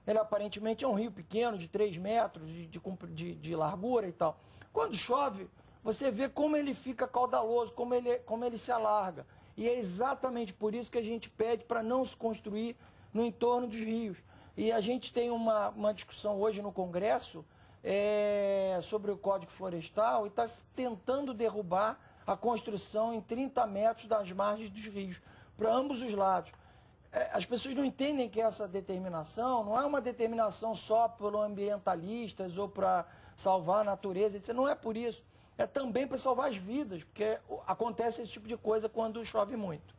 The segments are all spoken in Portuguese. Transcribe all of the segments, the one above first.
ele aparentemente é um rio pequeno, de 3 metros de largura e tal. Quando chove, você vê como ele fica caudaloso, como ele se alarga. E é exatamente por isso que a gente pede para não se construir no entorno dos rios. E a gente tem uma discussão hoje no Congresso sobre o Código Florestal e está tentando derrubar a construção em 30 metros das margens dos rios, para ambos os lados. As pessoas não entendem que essa determinação não é uma determinação só por ambientalistas ou para salvar a natureza, etc. Não é por isso. É também para salvar as vidas, porque acontece esse tipo de coisa quando chove muito.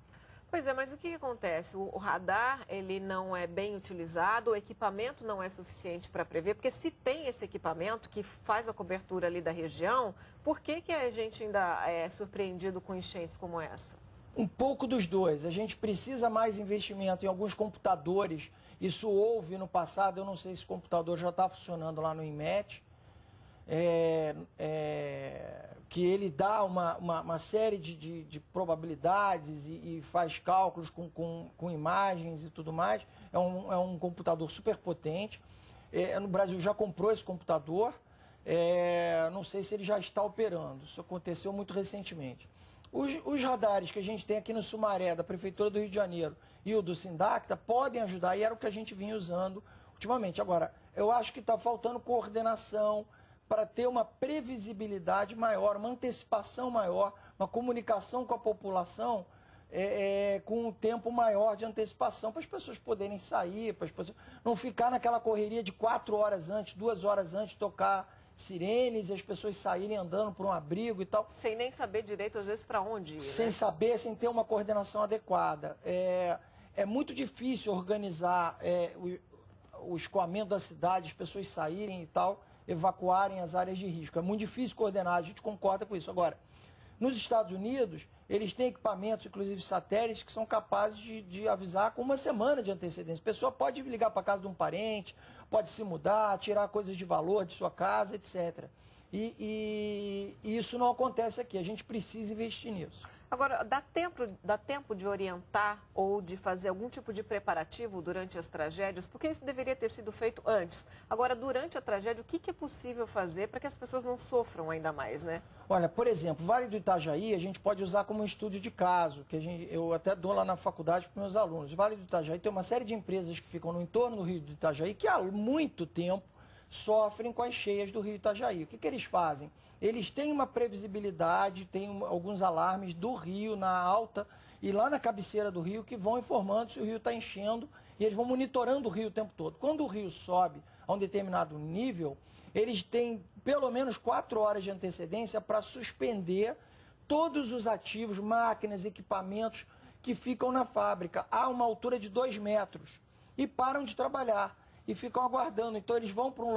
Pois é, mas o que acontece? O radar, ele não é bem utilizado, o equipamento não é suficiente para prever, porque se tem esse equipamento que faz a cobertura ali da região, por que a gente ainda é surpreendido com enchentes como essa? Um pouco dos dois. A gente precisa mais investimento em alguns computadores. Isso houve no passado, eu não sei se o computador já está funcionando lá no INMET. Que ele dá uma série de probabilidades e faz cálculos com imagens e tudo mais. É um computador super potente. No Brasil já comprou esse computador. Não sei se ele já está operando. Isso aconteceu muito recentemente. Os radares que a gente tem aqui no Sumaré, da Prefeitura do Rio de Janeiro, e o do Sindacta, podem ajudar, e era o que a gente vinha usando ultimamente. Agora, eu acho que está faltando coordenação para ter uma previsibilidade maior, uma antecipação maior, uma comunicação com a população com um tempo maior de antecipação, para as pessoas poderem sair, para as pessoas não ficar naquela correria de 4 horas antes, 2 horas antes, tocar sirenes e as pessoas saírem andando por um abrigo e tal. Sem nem saber direito, às vezes, para onde ir, Sem né? saber, sem ter uma coordenação adequada. É muito difícil organizar o escoamento da cidade, as pessoas saírem e tal, evacuarem as áreas de risco. É muito difícil coordenar, a gente concorda com isso. Agora, nos Estados Unidos, eles têm equipamentos, inclusive satélites, que são capazes de avisar com uma semana de antecedência. A pessoa pode ligar para a casa de um parente, pode se mudar, tirar coisas de valor de sua casa, etc. E isso não acontece aqui, a gente precisa investir nisso. Agora, dá tempo de orientar ou de fazer algum tipo de preparativo durante as tragédias? Porque isso deveria ter sido feito antes. Agora, durante a tragédia, o que é possível fazer para que as pessoas não sofram ainda mais, né? Olha, por exemplo, Vale do Itajaí a gente pode usar como um estudo de caso, que eu até dou lá na faculdade para meus alunos. Vale do Itajaí tem uma série de empresas que ficam no entorno do Rio do Itajaí que há muito tempo sofrem com as cheias do Rio Itajaí. O que eles fazem? Eles têm uma previsibilidade, têm alguns alarmes do rio na alta e lá na cabeceira do rio que vão informando se o rio está enchendo e eles vão monitorando o rio o tempo todo. Quando o rio sobe a um determinado nível, eles têm pelo menos 4 horas de antecedência para suspender todos os ativos, máquinas, equipamentos que ficam na fábrica a uma altura de 2 metros e param de trabalhar e ficam aguardando. Então eles vão para um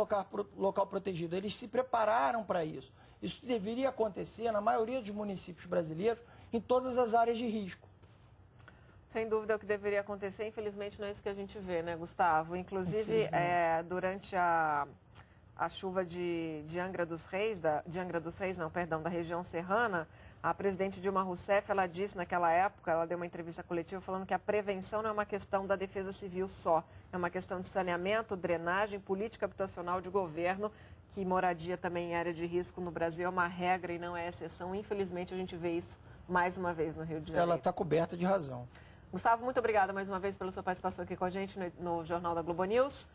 local protegido, eles se prepararam para isso. Isso deveria acontecer na maioria dos municípios brasileiros, em todas as áreas de risco. Sem dúvida é o que deveria acontecer, infelizmente não é isso que a gente vê, né, Gustavo? Inclusive, durante a chuva de Angra dos Reis, da região serrana, a presidente Dilma Rousseff, ela disse naquela época, ela deu uma entrevista coletiva falando que a prevenção não é uma questão da defesa civil só, é uma questão de saneamento, drenagem, política habitacional de governo, que moradia também em área de risco no Brasil é uma regra e não é exceção. Infelizmente, a gente vê isso mais uma vez no Rio de Janeiro. Ela está coberta de razão. Gustavo, muito obrigada mais uma vez pela sua participação aqui com a gente no Jornal da Globo News.